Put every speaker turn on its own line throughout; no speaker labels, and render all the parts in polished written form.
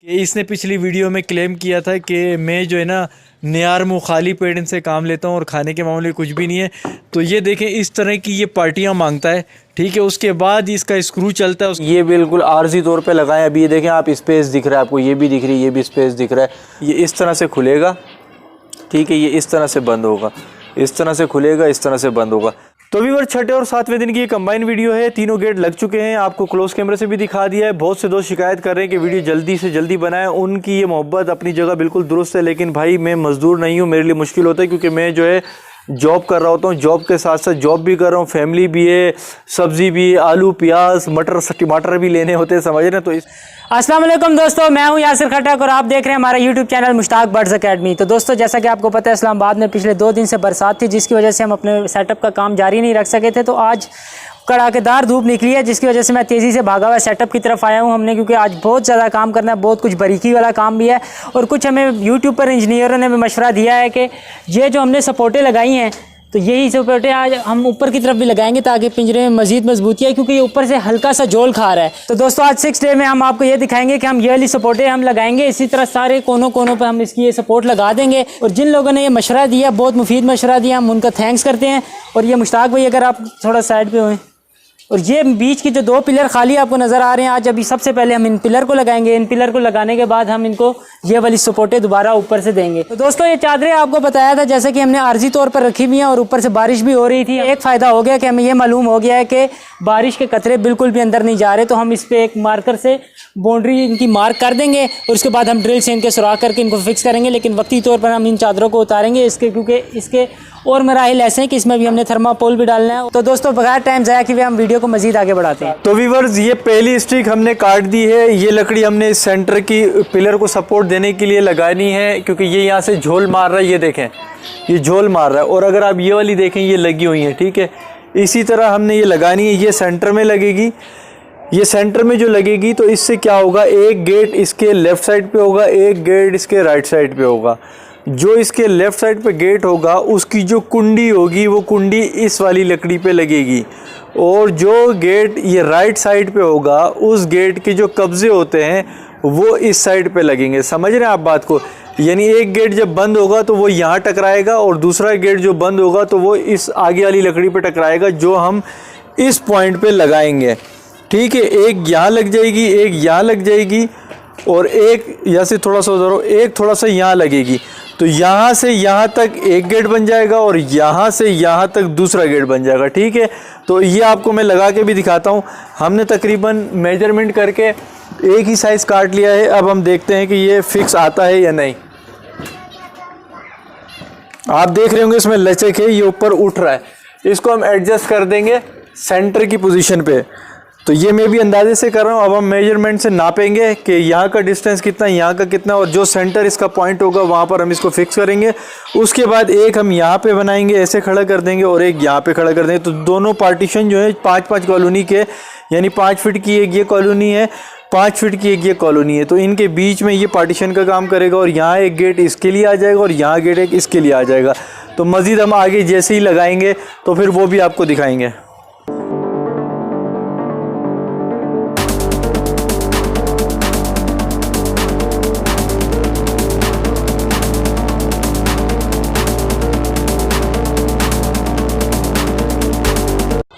कि इसने पिछली वीडियो में क्लेम किया था कि मैं जो है ना नियार मुँह खाली पेट इनसे काम लेता हूँ और खाने के मामले में कुछ भी नहीं है। तो ये देखें, इस तरह की ये पार्टियाँ मांगता है, ठीक है। उसके बाद इसका स्क्रू चलता है। ये बिल्कुल आर्जी तौर पे लगाएं। अभी ये देखें, आप स्पेस दिख रहा है आपको, ये भी दिख रही है, ये भी स्पेस दिख रहा है। ये इस तरह से खुलेगा, ठीक है। ये इस तरह से बंद होगा, इस तरह से खुलेगा, इस तरह से बंद होगा। तो व्यूअर, छठे और सातवें दिन की ये कंबाइन वीडियो है। तीनों गेट लग चुके हैं, आपको क्लोज कैमरे से भी दिखा दिया है। बहुत से दोस्त शिकायत कर रहे हैं कि वीडियो जल्दी से जल्दी बनाएं। उनकी ये मोहब्बत अपनी जगह बिल्कुल दुरुस्त है, लेकिन भाई मैं मजदूर नहीं हूँ, मेरे लिए मुश्किल होता है क्योंकि मैं जो है जॉब कर रहा होता हूँ। जॉब के साथ साथ जॉब भी कर रहा हूँ, फैमिली भी है, सब्जी भी, आलू प्याज मटर टमाटर भी लेने होते हैं, समझ रहे हैं। तो
अस्सलाम वालेकुम दोस्तों, मैं हूं यासिर खटक और आप देख रहे हैं हमारा YouTube channel Mushtaq birds academy. तो दोस्तों, जैसा कि आपको पता है, इस्लामाबाद में पिछले 2 दिन से बरसात थी, जिसकी वजह से हम अपने सेटअप का काम जारी नहीं रख सके थे। तो आज कड़ाकेदार धूप निकली है, जिसकी वजह से मैं तेज़ी से भागा हुआ सेटअप की तरफ आया हूं हमने, क्योंकि आज बहुत ज़्यादा काम करना है, बहुत कुछ बारीकी वाला काम भी है। और कुछ हमें यूट्यूब पर इंजीनियरों ने भी मशवरा दिया है कि ये जो हमने सपोर्टें लगाई हैं, तो यही सपोर्टें आज हम ऊपर की तरफ भी लगाएंगे ताकि पिंजरे में मजीद मजबूती है, क्योंकि ये ऊपर से हल्का सा जोल खा रहा है। तो दोस्तों, आज 6 डे में हम आपको ये दिखाएंगे कि हम ये वाली सपोर्टें हम लगाएंगे। इसी तरह सारे कोनों पर हम इसकी ये सपोर्ट लगा देंगे। और जिन लोगों ने ये मशवरा दिया, बहुत मुफीद मशवरा दिया, हम उनका थैंक्स करते हैं। और ये मुश्ताक भाई, अगर आप थोड़ा साइड पे हुए, और ये बीच की जो 2 पिलर खाली आपको नज़र आ रहे हैं, आज अभी सबसे पहले हम इन पिलर को लगाएंगे। इन पिलर को लगाने के बाद हम इनको ये वाली सपोर्टें दोबारा ऊपर से देंगे। तो दोस्तों, ये चादरें आपको बताया था जैसे कि हमने आर्जी तौर पर रखी हुई हैं, और ऊपर से बारिश भी हो रही थी। एक फ़ायदा हो गया कि हमें ये मालूम हो गया है कि बारिश के कतरे बिल्कुल भी अंदर नहीं जा रहे। तो हम इस पर एक मार्कर से बाउंड्री इनकी मार्क कर देंगे और उसके बाद हम ड्रिल से इनके सुराख करके इनको फिक्स करेंगे। लेकिन वक्ती तौर पर हम इन चादरों को उतारेंगे इसके, क्योंकि इसके और मराहिल ऐसे हैं कि इसमें भी हमने थर्मापोल भी डालना है। तो दोस्तों, बगैर टाइम ज़ाया किए हम वीडियो को मजीद आगे बढ़ाते हैं।
तो व्यूअर्स, ये पहली स्टिक हमने काट दी है। ये लकड़ी हमने इस सेंटर की पिलर को सपोर्ट देने के लिए लगानी है, क्योंकि ये यहाँ से झोल मार रहा है। ये देखें, ये झोल मार रहा है। और अगर आप ये वाली देखें, ये लगी हुई है, ठीक है। इसी तरह हमने ये लगानी है। ये सेंटर में लगेगी, ये सेंटर में जो लगेगी, तो इससे क्या होगा, एक गेट इसके लेफ़्ट साइड पे होगा, एक गेट इसके राइट साइड पे होगा। जो इसके लेफ़्ट साइड पे गेट होगा, उसकी जो कुंडी होगी, वो कुंडी इस वाली लकड़ी पे लगेगी। और जो गेट ये राइट साइड पे होगा, उस गेट के जो कब्जे होते हैं वो इस साइड पे लगेंगे। समझ रहे हैं आप बात को? यानी एक गेट जब बंद होगा तो वो यहाँ टकराएगा, और दूसरा गेट जो बंद होगा तो वो इस आगे वाली लकड़ी पे टकराएगा, जो हम इस पॉइंट पे लगाएंगे, ठीक है। एक यहाँ लग जाएगी, एक यहाँ लग जाएगी, और एक यहाँ से थोड़ा सा उधर, एक थोड़ा सा यहाँ लगेगी। तो यहाँ से यहाँ तक एक गेट बन जाएगा, और यहाँ से यहाँ तक दूसरा गेट बन जाएगा, ठीक है। तो ये आपको मैं लगा के भी दिखाता हूँ। हमने तकरीबन मेजरमेंट करके एक ही साइज़ काट लिया है। अब हम देखते हैं कि ये फिक्स आता है या नहीं। आप देख रहे होंगे इसमें लचक है, ये ऊपर उठ रहा है। इसको हम एडजस्ट कर देंगे सेंटर की पोजीशन पे। तो ये मैं भी अंदाजे से कर रहा हूँ। अब हम मेजरमेंट से नापेंगे कि यहाँ का डिस्टेंस कितना, यहाँ का कितना, और जो सेंटर इसका पॉइंट होगा वहाँ पर हम इसको फिक्स करेंगे। उसके बाद एक हम यहाँ पे बनाएंगे, ऐसे खड़ा कर देंगे, और एक यहाँ पे खड़ा कर देंगे। तो दोनों पार्टीशन जो है 5-5 कॉलोनी के, यानी 5 फीट की एक ये कॉलोनी है, 5 फीट की एक ये कॉलोनी है। तो इनके बीच में ये पार्टीशन का काम करेगा, और यहाँ एक गेट इसके लिए आ जाएगा, और यहाँ गेट एक इसके लिए आ जाएगा। तो मज़ीद हम आगे जैसे ही लगाएंगे तो फिर वो भी आपको दिखाएंगे।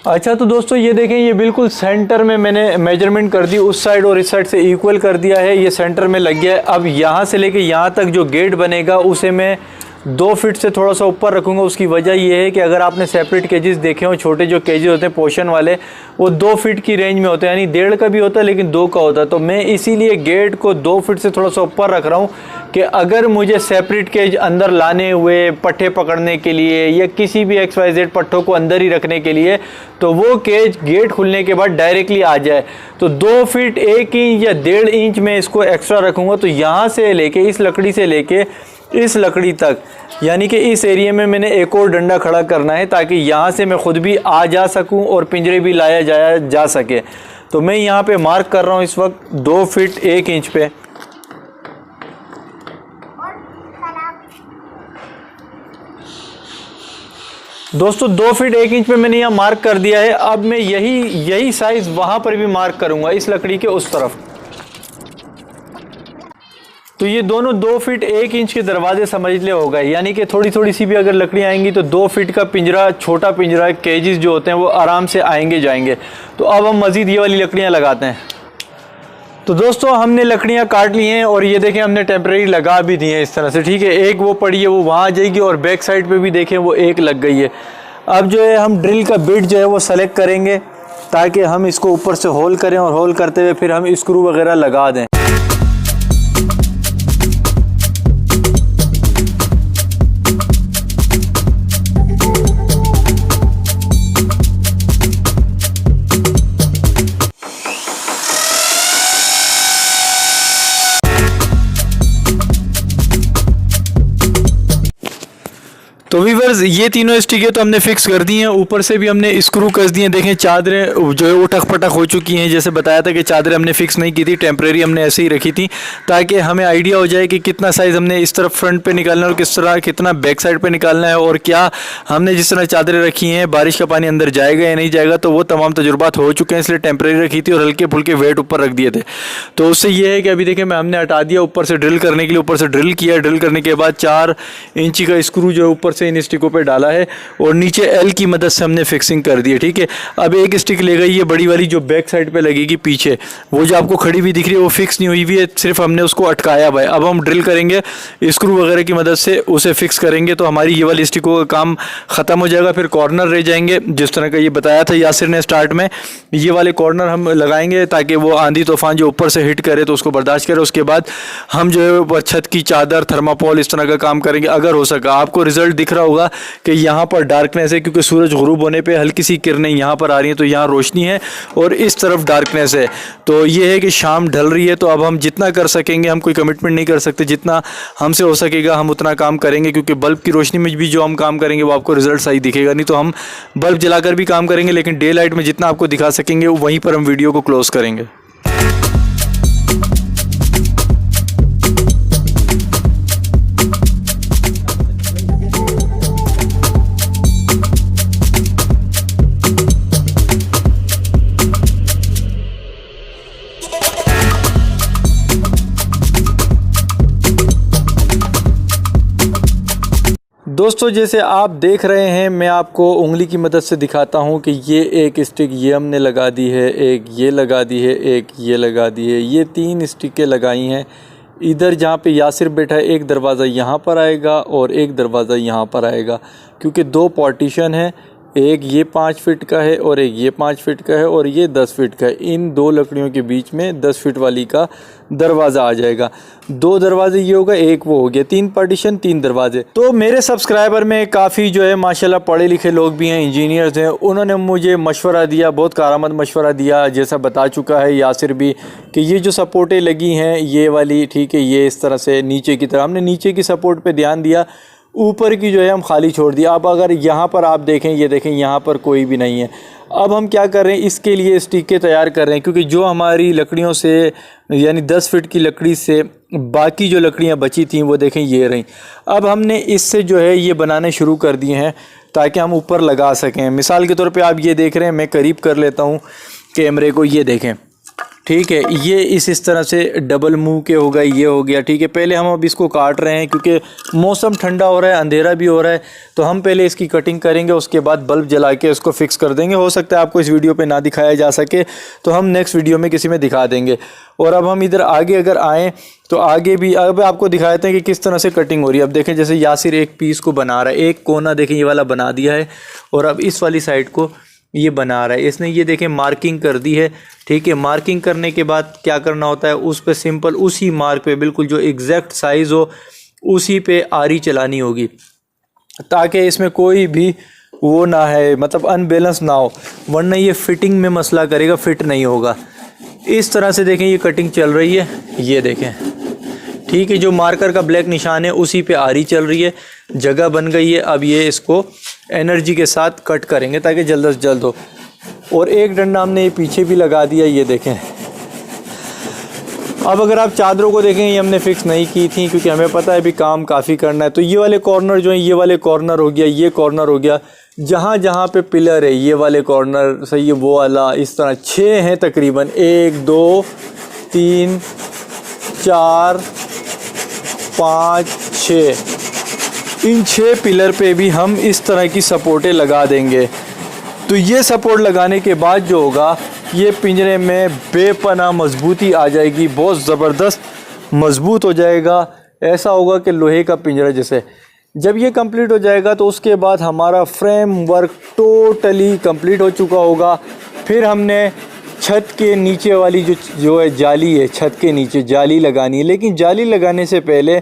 अच्छा, तो दोस्तों ये देखें, ये बिल्कुल सेंटर में मैंने मेजरमेंट कर दी, उस साइड और इस साइड से इक्वल कर दिया है। ये सेंटर में लग गया है। अब यहाँ से लेके यहाँ तक जो गेट बनेगा, उसे मैं 2 फीट से थोड़ा सा ऊपर रखूँगा। उसकी वजह ये है कि अगर आपने सेपरेट केजेस देखे हो, छोटे जो केजेस होते हैं पोर्शन वाले, वो 2 फीट की रेंज में होते हैं, यानी 1.5 का भी होता है लेकिन 2 का होता है। तो मैं इसीलिए गेट को 2 फीट से थोड़ा सा ऊपर रख रहा हूँ कि अगर मुझे सेपरेट केज अंदर लाने हुए पट्टे पकड़ने के लिए, या किसी भी XYZ पट्टों को अंदर ही रखने के लिए, तो वो केज गेट खुलने के बाद डायरेक्टली आ जाए। तो 2 फीट 1 इंच या 1.5 इंच में इसको एक्स्ट्रा रखूँगा। तो यहाँ से लेके, इस लकड़ी से लेके इस लकड़ी तक, यानी कि इस एरिया में मैंने एक और डंडा खड़ा करना है, ताकि यहाँ से मैं खुद भी आ जा सकूँ और पिंजरे भी लाया जा सके। तो मैं यहाँ पे मार्क कर रहा हूँ इस वक्त 2 फीट 1 इंच पे। दोस्तों 2 फीट 1 इंच पे मैंने यहाँ मार्क कर दिया है। अब मैं यही साइज वहाँ पर भी मार्क करूँगा, इस लकड़ी के उस तरफ। तो ये दोनों 2 फीट 1 इंच के दरवाजे समझ ले हो गए, यानी कि थोड़ी थोड़ी सी भी अगर लकड़ी आएंगी तो 2 फीट का पिंजरा, छोटा पिंजरा, केजेस जो होते हैं वो आराम से आएंगे जाएंगे। तो अब हम मज़ीद ये वाली लकड़ियाँ लगाते हैं। तो दोस्तों हमने लकड़ियाँ काट ली हैं और ये देखें हमने टेम्परेरी लगा भी दी है इस तरह से, ठीक है। एक वो पड़ी है वो वहाँ आ जाएगी और बैक साइड पे भी देखें वो एक लग गई है। अब जो है हम ड्रिल का बिट जो है वो सेलेक्ट करेंगे ताकि हम इसको ऊपर से होल करें और होल करते हुए फिर हम स्क्रू वगैरह लगा दें। तो वीवर्स ये तीनों स्टिकें तो हमने फिक्स कर दी हैं, ऊपर से भी हमने स्क्रू कस दिए। देखें चादरें जो है वो टक पटक हो चुकी हैं। जैसे बताया था कि चादरें हमने फिक्स नहीं की थी, टेम्परेरी हमने ऐसे ही रखी थी ताकि हमें आइडिया हो जाए कि कितना साइज़ हमने इस तरफ फ्रंट पे निकालना है और किस तरह कितना बैक साइड पे निकालना है, और क्या हमने जिस तरह चादरें रखी हैं बारिश का पानी अंदर जाएगा या नहीं जाएगा। तो वो तमाम तजुर्बात हो चुके हैं, इसलिए टेम्परेरी रखी थी और हल्के फुल्के वेट ऊपर रख दिए थे। तो उससे ये है कि अभी देखें हमने हटा दिया ऊपर से ड्रिल करने के लिए, ऊपर से ड्रिल किया। ड्रिल करने के बाद 4 इंची का स्क्रू जो है ऊपर से इन स्टिकों पर डाला है और नीचे एल की मदद से हमने फिक्सिंग कर दी है, ठीक है। अब एक स्टिक ले गई ये बड़ी वाली जो बैक साइड पे लगेगी पीछे, वो जो आपको खड़ी हुई दिख रही है वो फिक्स नहीं हुई हुई है, सिर्फ हमने उसको अटकाया हुआ है। अब हम ड्रिल करेंगे स्क्रू वगैरह की मदद से उसे फिक्स करेंगे तो हमारी ये वाली स्टिकों का काम ख़त्म हो जाएगा। फिर कॉर्नर रह जाएंगे जिस तरह का ये बताया था यासिर ने स्टार्ट में, ये वाले कॉर्नर हम लगाएंगे ताकि वो आंधी तूफान जो ऊपर से हिट करे तो उसको बर्दाश्त करे। उसके बाद हम जो है छत की चादर, थर्मापोल इस तरह का काम करेंगे अगर हो सका। आपको रिजल्ट दिख रहा होगा कि यहाँ पर डार्कनेस है क्योंकि सूरज गुरूब होने पे हल्की सी किरणें यहाँ पर आ रही हैं, तो यहाँ रोशनी है और इस तरफ डार्कनेस है। तो ये है कि शाम ढल रही है। तो अब हम जितना कर सकेंगे, हम कोई कमिटमेंट नहीं कर सकते, जितना हमसे हो सकेगा हम उतना काम करेंगे क्योंकि बल्ब की रोशनी में भी जो हम काम करेंगे वो आपको रिजल्ट सही दिखेगा। नहीं तो हम बल्ब जलाकर भी काम करेंगे, लेकिन डे लाइट में जितना आपको दिखा सकेंगे वहीं पर हम वीडियो को क्लोज करेंगे। दोस्तों जैसे आप देख रहे हैं, मैं आपको उंगली की मदद से दिखाता हूं कि ये एक स्टिक ये हमने लगा दी है, एक ये लगा दी है, एक ये लगा दी है। ये 3 स्टिकें लगाई हैं। इधर जहाँ पे यासिर बैठा है एक दरवाज़ा यहाँ पर आएगा और एक दरवाज़ा यहाँ पर आएगा, क्योंकि 2 पार्टीशन है, एक ये 5 फीट का है और एक ये 5 फीट का है और ये 10 फीट का है। इन 2 लकड़ियों के बीच में 10 फीट वाली का दरवाज़ा आ जाएगा। 2 दरवाजे ये होगा, एक वो हो गया, 3 पार्टीशन 3 दरवाजे। तो मेरे सब्सक्राइबर में काफ़ी जो है माशाल्लाह पढ़े लिखे लोग भी हैं, इंजीनियर्स हैं, उन्होंने मुझे मशवरा दिया, बहुत कारआमद मशवरा दिया, जैसा बता चुका है यासिर भी कि ये जो सपोर्टें लगी हैं ये वाली, ठीक है, ये इस तरह से नीचे की तरह, हमने नीचे की सपोर्ट पर ध्यान दिया, ऊपर की जो है हम खाली छोड़ दिया। अब अगर यहाँ पर आप देखें, ये देखें यहाँ पर कोई भी नहीं है। अब हम क्या कर रहे हैं, इसके लिए स्टिकें तैयार कर रहे हैं, क्योंकि जो हमारी लकड़ियों से यानी 10 फीट की लकड़ी से बाकी जो लकड़ियाँ बची थीं वो देखें ये रहीं। अब हमने इससे जो है ये बनाने शुरू कर दिए हैं ताकि हम ऊपर लगा सकें। मिसाल के तौर पे आप ये देख रहे हैं, मैं करीब कर लेता हूँ कैमरे को, ये देखें, ठीक है, ये इस तरह से डबल मुंह के हो गए, ये हो गया, ठीक है। पहले हम अब इसको काट रहे हैं क्योंकि मौसम ठंडा हो रहा है, अंधेरा भी हो रहा है, तो हम पहले इसकी कटिंग करेंगे, उसके बाद बल्ब जला के इसको फिक्स कर देंगे। हो सकता है आपको इस वीडियो पे ना दिखाया जा सके तो हम नेक्स्ट वीडियो में किसी में दिखा देंगे। और अब हम इधर आगे अगर आएँ तो आगे भी अब आपको दिखाते हैं कि किस तरह से कटिंग हो रही है। अब देखें जैसे यासिर एक पीस को बना रहा है, एक कोना देखें ये वाला बना दिया है और अब इस वाली साइड को ये बना रहा है। इसने ये देखें मार्किंग कर दी है, ठीक है। मार्किंग करने के बाद क्या करना होता है, उस पे सिंपल उसी मार्क पे बिल्कुल जो एग्जैक्ट साइज़ हो उसी पे आरी चलानी होगी ताकि इसमें कोई भी वो ना है, मतलब अनबैलेंस ना हो, वरना ये फिटिंग में मसला करेगा, फिट नहीं होगा। इस तरह से देखें ये कटिंग चल रही है, ये देखें, ठीक है। जो मार्कर का ब्लैक निशान है उसी पे आरी चल रही है, जगह बन गई है। अब ये इसको एनर्जी के साथ कट करेंगे ताकि जल्द से जल्द हो। और एक डंडा हमने ये पीछे भी लगा दिया, ये देखें। अब अगर आप चादरों को देखें, ये हमने फिक्स नहीं की थी क्योंकि हमें पता है अभी काम काफ़ी करना है। तो ये वाले कॉर्नर जो है, ये वाले कॉर्नर हो गया, ये कॉर्नर हो गया, जहाँ जहाँ पे पिलर है ये वाले कॉर्नर सही है, वो वाला, इस तरह 6 हैं तकरीबन, 1 2 3 4 5, 6, इन 6 पिलर पे भी हम इस तरह की सपोर्टें लगा देंगे। तो ये सपोर्ट लगाने के बाद जो होगा, ये पिंजरे में बेपनाह मजबूती आ जाएगी, बहुत ज़बरदस्त मजबूत हो जाएगा। ऐसा होगा कि लोहे का पिंजरा जैसे। जब ये कंप्लीट हो जाएगा तो उसके बाद हमारा फ्रेम वर्क टोटली कंप्लीट हो चुका होगा। फिर हमने छत के नीचे वाली जो है जाली है, छत के नीचे जाली लगानी है। लेकिन जाली लगाने से पहले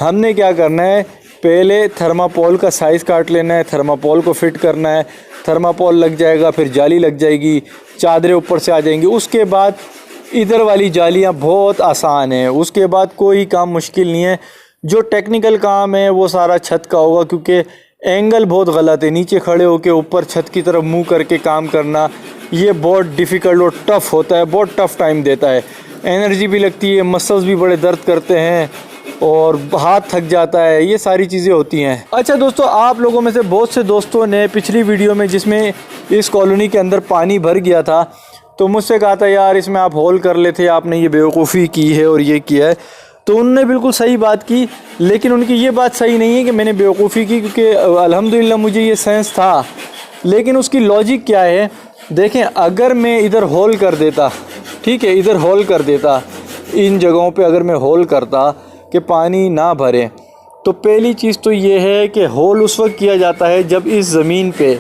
हमने क्या करना है, पहले थर्माकोल का साइज़ काट लेना है, थर्माकोल को फिट करना है। थर्माकोल लग जाएगा, फिर जाली लग जाएगी, चादरें ऊपर से आ जाएंगी। उसके बाद इधर वाली जालियाँ बहुत आसान है, उसके बाद कोई काम मुश्किल नहीं है। जो टेक्निकल काम है वो सारा छत का होगा, क्योंकि एंगल बहुत गलत है। नीचे खड़े होकर ऊपर छत की तरफ मुंह करके काम करना, ये बहुत डिफ़िकल्ट और टफ़ होता है, बहुत टफ़ टाइम देता है, एनर्जी भी लगती है, मसल्स भी बड़े दर्द करते हैं और हाथ थक जाता है, ये सारी चीज़ें होती हैं। अच्छा दोस्तों, आप लोगों में से बहुत से दोस्तों ने पिछली वीडियो में जिसमें इस कॉलोनी के अंदर पानी भर गया था, तो मुझसे कहा था यार इसमें आप होल कर लेते, आपने ये बेवकूफ़ी की है और ये किया है। तो उनने बिल्कुल सही बात की, लेकिन उनकी ये बात सही नहीं है कि मैंने बेवकूफ़ी की, क्योंकि अल्हम्दुलिल्लाह मुझे ये सेंस था। लेकिन उसकी लॉजिक क्या है, देखें, अगर मैं इधर होल कर देता, ठीक है, इधर होल कर देता, इन जगहों पे अगर मैं होल करता कि पानी ना भरे, तो पहली चीज़ तो ये है कि होल उस वक्त किया जाता है जब इस ज़मीन पे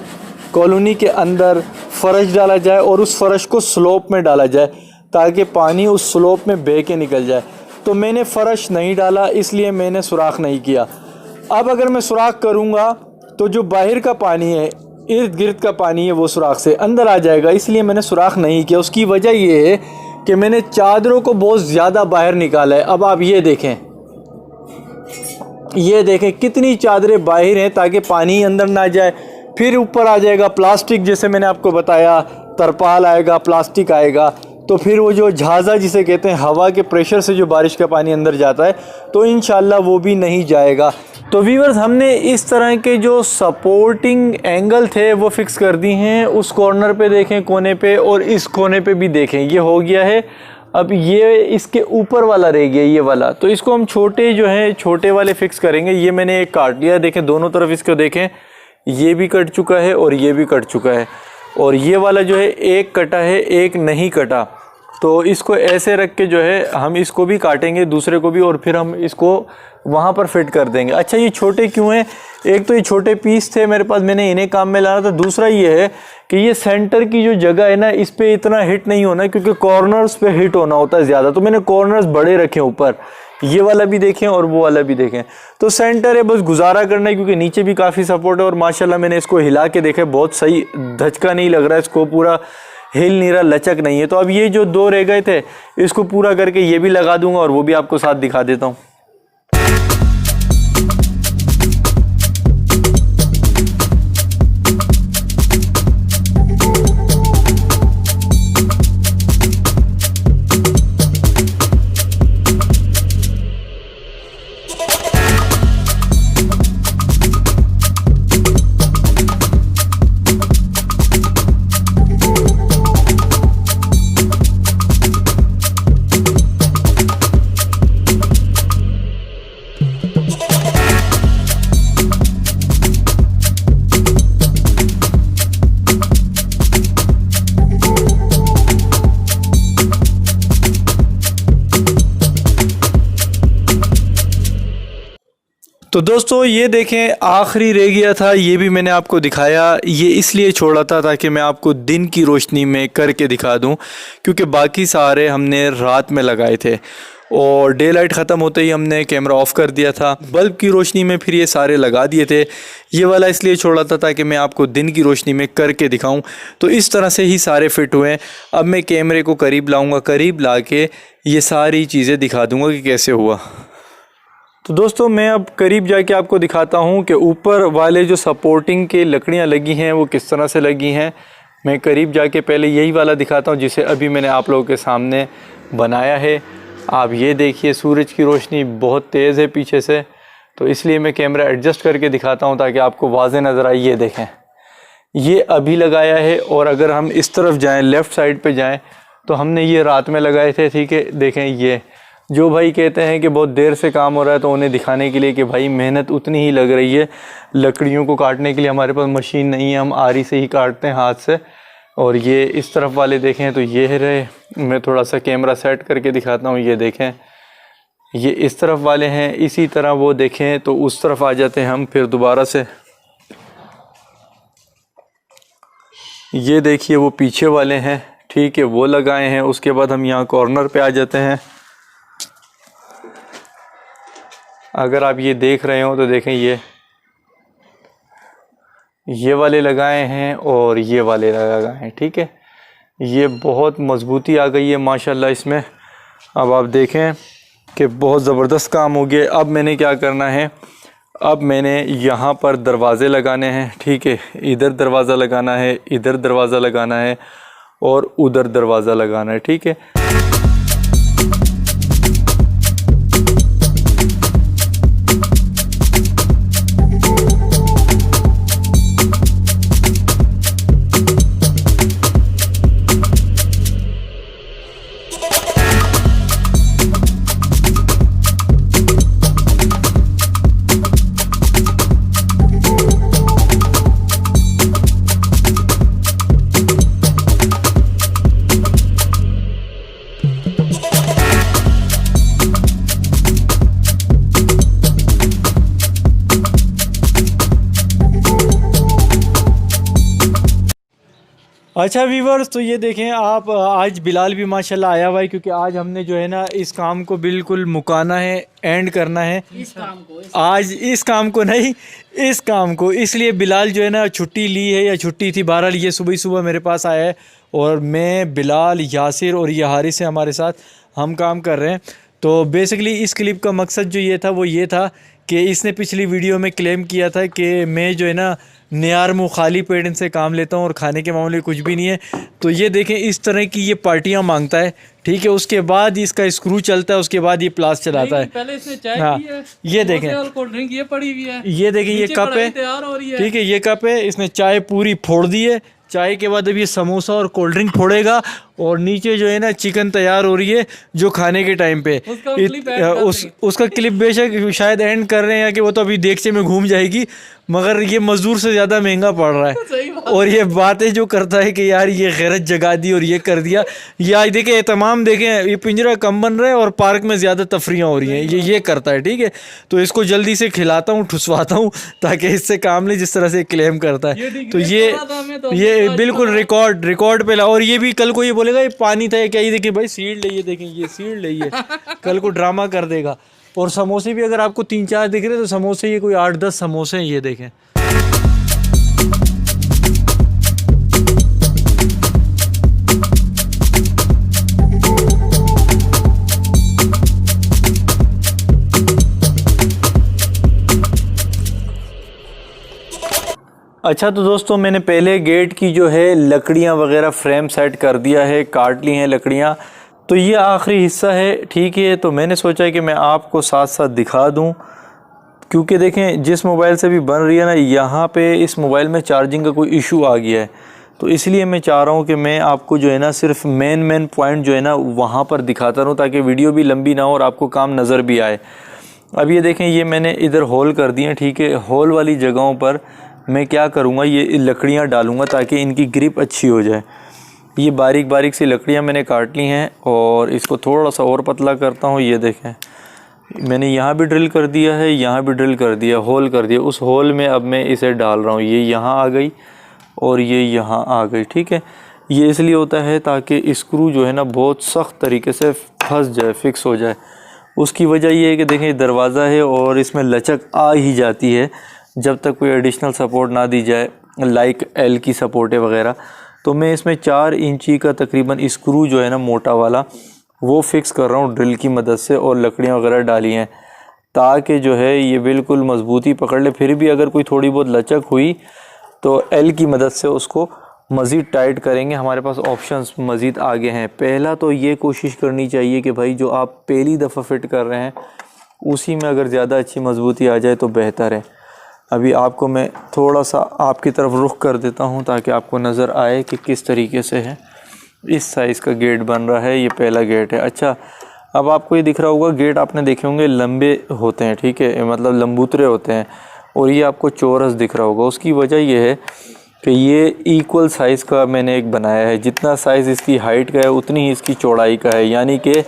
कॉलोनी के अंदर फ़र्श डाला जाए और उस फ़र्श को स्लोप में डाला जाए ताकि पानी उस स्लोप में बह के निकल जाए। तो मैंने फ़र्श नहीं डाला, इसलिए मैंने सुराख नहीं किया। अब अगर मैं सुराख करूँगा तो जो बाहर का पानी है, इर्द गिर्द का पानी है, वो सुराख से अंदर आ जाएगा, इसलिए मैंने सुराख नहीं किया। उसकी वजह ये है कि मैंने चादरों को बहुत ज़्यादा बाहर निकाला है। अब आप ये देखें, ये देखें कितनी चादरें बाहर हैं ताकि पानी अंदर ना जाए। फिर ऊपर आ जाएगा प्लास्टिक, जैसे मैंने आपको बताया, तरपाल आएगा, प्लास्टिक आएगा। तो फिर वो जो झाज़ा जिसे कहते हैं, हवा के प्रेशर से जो बारिश का पानी अंदर जाता है, तो इंशाल्लाह वो भी नहीं जाएगा। तो व्यूअर्स, हमने इस तरह के जो सपोर्टिंग एंगल थे वो फिक्स कर दी हैं। उस कॉर्नर पे देखें, कोने पे, और इस कोने पे भी देखें, ये हो गया है। अब ये इसके ऊपर वाला रह गया, ये वाला, तो इसको हम छोटे जो है छोटे वाले फिक्स करेंगे। ये मैंने एक काट लिया, देखें दोनों तरफ इसको देखें, ये भी कट चुका है और ये भी कट चुका है, और ये वाला जो है एक कटा है, एक नहीं कटा। तो इसको ऐसे रख के जो है हम इसको भी काटेंगे, दूसरे को भी, और फिर हम इसको वहाँ पर फिट कर देंगे। अच्छा, ये छोटे क्यों हैं? एक तो ये छोटे पीस थे मेरे पास, मैंने इन्हें काम में लाना था। दूसरा ये है कि ये सेंटर की जो जगह है ना, इस पे इतना हिट नहीं होना, क्योंकि कॉर्नर्स पे हिट होना होता है ज़्यादा। तो मैंने कॉर्नर्स बड़े रखे ऊपर, ये वाला भी देखें और वो वाला भी देखें। तो सेंटर है, बस गुजारा करना है, क्योंकि नीचे भी काफ़ी सपोर्ट है। और माशाल्लाह मैंने इसको हिला के देखा, बहुत सही, धचका नहीं लग रहा है, इसको पूरा हिल नहीं रहा, लचक नहीं है। तो अब ये जो 2 रह गए थे, इसको पूरा करके ये भी लगा दूंगा और वो भी आपको साथ दिखा देता हूँ। तो दोस्तों ये देखें, आखिरी रह गया था, ये भी मैंने आपको दिखाया। ये इसलिए छोड़ा था ताकि मैं आपको दिन की रोशनी में करके दिखा दूं, क्योंकि बाकी सारे हमने रात में लगाए थे और डे लाइट ख़त्म होते ही हमने कैमरा ऑफ़ कर दिया था। बल्ब की रोशनी में फिर ये सारे लगा दिए थे। ये वाला इसलिए छोड़ा था ताकि मैं आपको दिन की रोशनी में करके दिखाऊं। तो इस तरह से ही सारे फिट हुए। अब मैं कैमरे को करीब लाऊंगा, करीब ला के ये सारी चीज़ें दिखा दूंगा कि कैसे हुआ। तो दोस्तों मैं अब करीब जाके आपको दिखाता हूँ कि ऊपर वाले जो सपोर्टिंग के लकड़ियाँ लगी हैं वो किस तरह से लगी हैं। मैं करीब जाके पहले यही वाला दिखाता हूँ जिसे अभी मैंने आप लोगों के सामने बनाया है। आप ये देखिए, सूरज की रोशनी बहुत तेज़ है पीछे से, तो इसलिए मैं कैमरा एडजस्ट करके दिखाता हूँ ताकि आपको वाज़े नज़र आए। ये देखें, ये अभी लगाया है। और अगर हम इस तरफ जाएँ, लेफ़्ट साइड पे जाएँ, तो हमने ये रात में लगाए थे, ठीक है। देखें, ये जो भाई कहते हैं कि बहुत देर से काम हो रहा है, तो उन्हें दिखाने के लिए कि भाई मेहनत उतनी ही लग रही है। लकड़ियों को काटने के लिए हमारे पास मशीन नहीं है, हम आरी से ही काटते हैं हाथ से। और ये इस तरफ वाले देखें तो ये रहे, मैं थोड़ा सा कैमरा सेट करके दिखाता हूँ। ये देखें, ये इस तरफ वाले हैं। इसी तरह वो देखें तो उस तरफ आ जाते हैं हम फिर दोबारा से। ये देखिए वो पीछे वाले हैं, ठीक है, वो लगाए हैं। उसके बाद हम यहाँ कॉर्नर पे आ जाते हैं। अगर आप ये देख रहे हो तो देखें, ये वाले लगाए हैं और ये वाले लगाए हैं, ठीक है। ये बहुत मजबूती आ गई है माशाल्लाह इसमें। अब आप देखें कि बहुत ज़बरदस्त काम हो गया। अब मैंने क्या करना है, अब मैंने यहाँ पर दरवाज़े लगाने हैं, ठीक है। इधर दरवाज़ा लगाना है, इधर दरवाज़ा लगाना है और उधर दरवाज़ा लगाना है, ठीक है। अच्छा व्यूवर्स, तो ये देखें आप, आज बिलाल भी माशाल्लाह आया हुआ है, क्योंकि आज हमने जो है ना इस काम को बिल्कुल मुकाना है, एंड करना है इस काम को। आज इस काम को नहीं, इस काम को। इसलिए बिलाल जो है ना छुट्टी ली है, या छुट्टी थी, बहरहाल ये सुबह सुबह मेरे पास आया है। और मैं, बिलाल, यासिर और ये हारिस है हमारे साथ, हम काम कर रहे हैं। तो बेसिकली इस क्लिप का मकसद जो ये था वो ये था कि इसने पिछली वीडियो में क्लेम किया था कि मैं जो है ना नियार मुँह खाली पेट इनसे काम लेता हूँ और खाने के मामले में कुछ भी नहीं है। तो ये देखें, इस तरह की ये पार्टियाँ मांगता है, ठीक है। उसके बाद इसका स्क्रू चलता है, उसके बाद ये प्लास चलाता है।
पहले इसने चाय
हाँ,
पी है,
ये देखें,
कोल्ड ड्रिंक ये पड़ी हुई है,
ये देखें, ये कप है,
तैयार हो रही है,
ठीक है। ये कप है, इसने चाय पूरी फोड़ दी है। चाय के बाद अब ये समोसा और कोल्ड ड्रिंक फोड़ेगा, और नीचे जो है ना चिकन तैयार हो रही है जो खाने के टाइम पे। उसका क्लिप बेशक शायद एंड कर रहे हैं कि वो तो अभी देगचे में घूम जाएगी, मगर ये मजदूर से ज़्यादा महंगा पड़ रहा है। और ये बातें जो करता है कि यार ये गैरत जगा दी और ये कर दिया। या देखें एहतमाम, देखें ये पिंजरा कम बन रहा है और पार्क में ज़्यादा तफरियाँ हो रही हैं, ये करता है, ठीक है। तो इसको जल्दी से खिलाता हूँ, ठुसवाता हूँ, ताकि इससे काम ले जिस तरह से क्लेम करता है। तो ये बिल्कुल रिकॉर्ड पे ला। और ये भी कल को ये बोलेगा ये पानी था क्या, ये देखिए भाई सील्ड है, ये देखें ये सील्ड है, ये कल को ड्रामा कर देगा। और समोसे भी अगर आपको 3-4 दिख रहे तो समोसे ये कोई 8-10 समोसे हैं, ये देखें। अच्छा तो दोस्तों, मैंने पहले गेट की जो है लकड़ियां वगैरह फ्रेम सेट कर दिया है, काट ली हैं लकड़ियां। तो ये आखिरी हिस्सा है, ठीक है। तो मैंने सोचा कि मैं आपको साथ साथ दिखा दूं, क्योंकि देखें जिस मोबाइल से भी बन रही है ना, यहाँ पे इस मोबाइल में चार्जिंग का कोई इशू आ गया है। तो इसलिए मैं चाह रहा हूँ कि मैं आपको जो है ना सिर्फ मेन पॉइंट जो है ना वहाँ पर दिखाता रहूँ, ताकि वीडियो भी लंबी ना हो और आपको काम नज़र भी आए। अब ये देखें, ये मैंने इधर होल कर दिए, ठीक है। होल वाली जगहों पर मैं क्या करूँगा, ये लकड़ियाँ डालूँगा ताकि इनकी ग्रिप अच्छी हो जाए। ये बारीक बारीक सी लकड़ियाँ मैंने काट ली हैं और इसको थोड़ा सा और पतला करता हूँ। ये देखें, मैंने यहाँ भी ड्रिल कर दिया है, यहाँ भी ड्रिल कर दिया, होल कर दिया। उस होल में अब मैं इसे डाल रहा हूँ। ये यहाँ आ गई और ये यहाँ आ गई, ठीक है। ये इसलिए होता है ताकि स्क्रू जो है ना बहुत सख्त तरीके से फंस जाए, फिक्स हो जाए। उसकी वजह ये है कि देखें दरवाज़ा है और इसमें लचक आ ही जाती है जब तक कोई एडिशनल सपोर्ट ना दी जाए, लाइक एल की सपोर्ट है वगैरह। तो मैं इसमें 4 इंची का तकरीबन स्क्रू जो है ना मोटा वाला वो फिक्स कर रहा हूँ ड्रिल की मदद से, और लकड़ियाँ वगैरह डाली हैं ताकि जो है ये बिल्कुल मजबूती पकड़ ले। फिर भी अगर कोई थोड़ी बहुत लचक हुई तो एल की मदद से उसको मज़ीद टाइट करेंगे। हमारे पास ऑप्शंस मज़ीद आगे हैं। पहला तो ये कोशिश करनी चाहिए कि भाई जो आप पहली दफ़ा फ़िट कर रहे हैं उसी में अगर ज़्यादा अच्छी मजबूती आ जाए तो बेहतर है। अभी आपको मैं थोड़ा सा आपकी तरफ रुख कर देता हूँ ताकि आपको नज़र आए कि किस तरीके से है। इस साइज़ का गेट बन रहा है, ये पहला गेट है। अच्छा, अब आपको ये दिख रहा होगा गेट आपने देखे होंगे लंबे होते हैं, ठीक है, मतलब लंबूतरे होते हैं, और ये आपको चौरस दिख रहा होगा। उसकी वजह ये है कि ये इक्वल साइज़ का मैंने एक बनाया है, जितना साइज़ इसकी हाइट का है उतनी ही इसकी चौड़ाई का है, यानी कि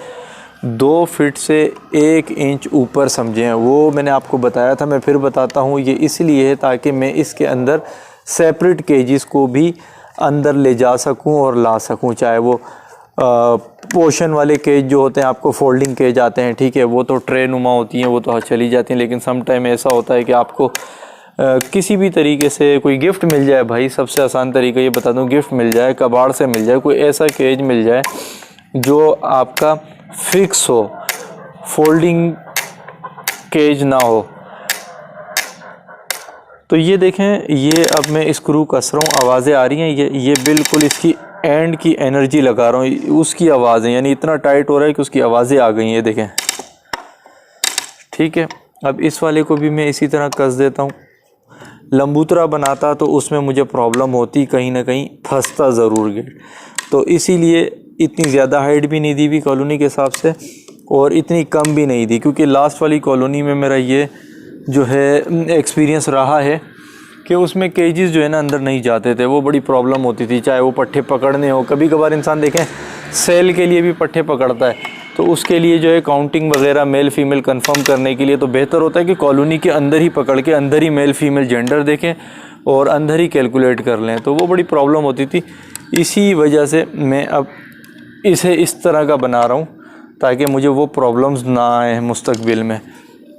2 फीट से 1 इंच ऊपर समझें। वो मैंने आपको बताया था, मैं फिर बताता हूँ, ये इसलिए है ताकि मैं इसके अंदर सेपरेट केजेस को भी अंदर ले जा सकूँ और ला सकूँ, चाहे वो पोर्शन वाले केज जो होते हैं, आपको फोल्डिंग केज आते हैं, ठीक है, वो तो ट्रे नुमा होती हैं, वो तो चली जाती हैं, लेकिन सम टाइम ऐसा होता है कि आपको किसी भी तरीके से कोई गिफ्ट मिल जाए, भाई सबसे आसान तरीका ये बता दूं, गिफ्ट मिल जाए, कबाड़ से मिल जाए, कोई ऐसा केज मिल जाए जो आपका फिक्स हो, फोल्डिंग केज ना हो। तो ये देखें, ये अब मैं स्क्रू कस रहा हूँ, आवाज़ें आ रही हैं, ये बिल्कुल इसकी एंड की एनर्जी लगा रहा हूँ, उसकी आवाज़ें, यानी इतना टाइट हो रहा है कि उसकी आवाज़ें आ गई हैं, देखें, ठीक है। अब इस वाले को भी मैं इसी तरह कस देता हूँ। लंबूतरा बनाता तो उसमें मुझे प्रॉब्लम होती, कहीं ना कहीं फंसता ज़रूर गेट, तो इसीलिए इतनी ज़्यादा हाइट भी नहीं दी हुई कॉलोनी के हिसाब से, और इतनी कम भी नहीं दी, क्योंकि लास्ट वाली कॉलोनी में मेरा ये जो है एक्सपीरियंस रहा है कि उसमें केजेस जो है ना अंदर नहीं जाते थे, वो बड़ी प्रॉब्लम होती थी, चाहे वो पट्टे पकड़ने हो, कभी कभार इंसान देखें सेल के लिए भी पट्टे पकड़ता है, तो उसके लिए जो है काउंटिंग वगैरह मेल फीमेल कंफर्म करने के लिए तो बेहतर होता है कि कॉलोनी के अंदर ही पकड़ के अंदर ही मेल फीमेल जेंडर देखें और अंदर ही कैलकुलेट कर लें, तो वो बड़ी प्रॉब्लम होती थी। इसी वजह से मैं अब इसे इस तरह का बना रहा हूँ ताकि मुझे वो प्रॉब्लम्स ना आए मुस्तकबिल में।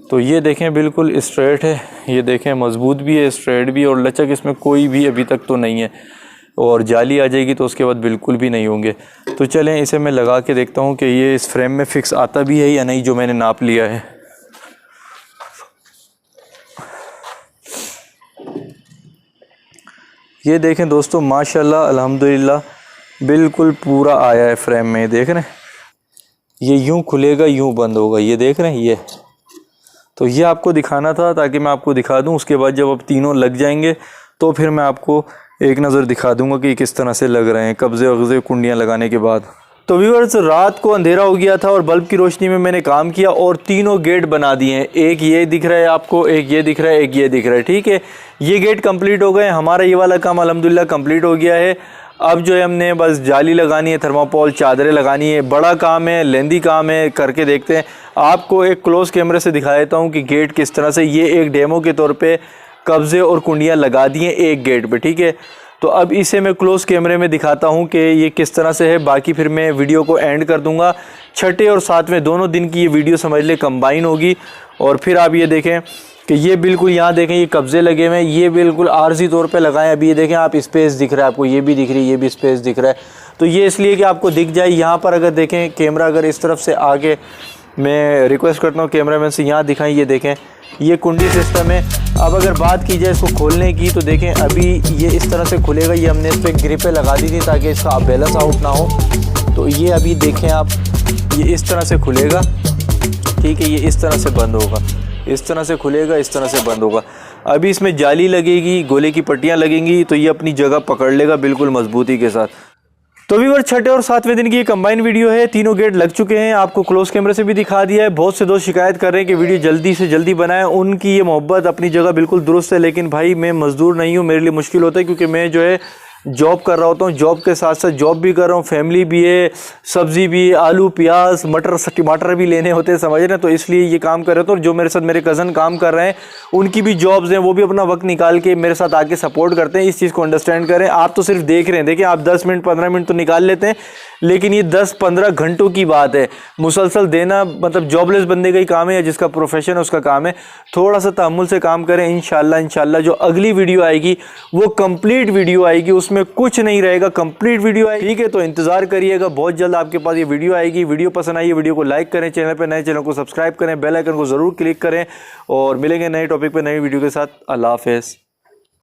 तो ये देखें बिल्कुल स्ट्रेट है, ये देखें मज़बूत भी है, स्ट्रेट भी, और लचक इसमें कोई भी अभी तक तो नहीं है, और जाली आ जाएगी तो उसके बाद बिल्कुल भी नहीं होंगे। तो चलें इसे मैं लगा के देखता हूँ कि ये इस फ्रेम में फ़िक्स आता भी है या नहीं, जो मैंने नाप लिया है। ये देखें दोस्तों, माशाल्लाह अल्हम्दुलिल्लाह बिल्कुल पूरा आया है फ्रेम में, देख रहे हैं, ये यूँ खुलेगा यूँ बंद होगा, ये देख रहे हैं, ये तो ये आपको दिखाना था ताकि मैं आपको दिखा दूं। उसके बाद जब अब तीनों लग जाएंगे तो फिर मैं आपको एक नज़र दिखा दूंगा कि किस तरह से लग रहे हैं कब्ज़े वब्ज़े कुंडियाँ लगाने के बाद। तो व्यूअर्स, रात को अंधेरा हो गया था और बल्ब की रोशनी में मैंने काम किया और तीनों गेट बना दिए हैं। एक ये दिख रहा है आपको, एक ये दिख रहा है, एक ये दिख रहा है, ठीक है। ये गेट कंप्लीट हो गए, हमारा ये वाला काम अल्हम्दुलिल्लाह कंप्लीट हो गया है। अब जो है हमने बस जाली लगानी है, थर्माकोल चादरें लगानी है, बड़ा काम है, लेंदी काम है, करके देखते हैं। आपको एक क्लोज कैमरे से दिखा देता हूँ कि गेट किस तरह से, ये एक डेमो के तौर पे कब्ज़े और कुंडियाँ लगा दी हैं एक गेट पे, ठीक है। तो अब इसे मैं क्लोज कैमरे में दिखाता हूँ कि ये किस तरह से है, बाकी फिर मैं वीडियो को एंड कर दूँगा। छठे और सातवें दोनों दिन की ये वीडियो समझ ले कंबाइन होगी। और फिर आप ये देखें कि ये बिल्कुल, यहाँ देखें ये कब्जे लगे हुए हैं, ये बिल्कुल आर्जी तौर पे लगाएं। अभी ये देखें आप, स्पेस दिख रहा है आपको, ये भी दिख रही है, ये भी स्पेस दिख रहा है। तो ये इसलिए कि आपको दिख जाए। यहाँ पर अगर देखें कैमरा अगर इस तरफ से आगे, मैं रिक्वेस्ट करता हूँ कैमरामैन से यहाँ दिखाएं, ये देखें ये कुंडी सिस्टम है। अब अगर बात की जाए इसको खोलने की तो देखें अभी ये इस तरह से खुलेगा। ये हमने इस पर ग्रिपें लगा दी थी ताकि इसका बैलेंस आउट ना हो। तो ये अभी देखें आप, ये इस तरह से खुलेगा, ठीक है, ये इस तरह से बंद होगा, इस तरह से खुलेगा, इस तरह से बंद होगा। अभी इसमें जाली लगेगी, गोले की पट्टियाँ लगेंगी, तो ये अपनी जगह पकड़ लेगा बिल्कुल मजबूती के साथ। तो व्यूअर, छठे और सातवें दिन की ये कंबाइन वीडियो है। तीनों गेट लग चुके हैं, आपको क्लोज कैमरे से भी दिखा दिया है। बहुत से दोस्त शिकायत कर रहे हैं कि वीडियो जल्दी से जल्दी बनाएं। उनकी ये मोहब्बत अपनी जगह बिल्कुल दुरुस्त है, लेकिन भाई मैं मजदूर नहीं हूँ, मेरे लिए मुश्किल होता है क्योंकि मैं जो है जॉब कर रहा होता हूँ, जॉब के साथ साथ जॉब भी कर रहा हूँ, फैमिली भी है, सब्ज़ी भी, आलू प्याज मटर टमाटर भी लेने होते हैं, समझ रहे हैं। तो इसलिए ये काम कर रहे थे। और जो मेरे साथ मेरे कज़न काम कर रहे हैं उनकी भी जॉब्स हैं, वो भी अपना वक्त निकाल के मेरे साथ आके सपोर्ट करते हैं। इस चीज़ को अंडरस्टैंड करें। आप तो सिर्फ देख रहे हैं, देखिए आप 10 मिनट 15 मिनट तो निकाल लेते हैं, लेकिन ये 10-15 घंटों की बात है। मुसलसल देना मतलब जॉबलेस बंदे का ही काम है, या जिसका प्रोफेशन है उसका काम है। थोड़ा सा तहम्मुल से काम करें। इंशाल्लाह जो अगली वीडियो आएगी वो कंप्लीट वीडियो आएगी, उसमें कुछ नहीं रहेगा, कंप्लीट वीडियो आएगी, ठीक है। तो इंतजार करिएगा, बहुत जल्द आपके पास ये वीडियो आएगी। वीडियो पसंद आई, वीडियो को लाइक करें, चैनल पर नए चैनल को सब्सक्राइब करें, बेल आइकन को ज़रूर क्लिक करें, और मिलेंगे नए टॉपिक पर नई वीडियो के साथ। अल्लाह हाफ़िज़।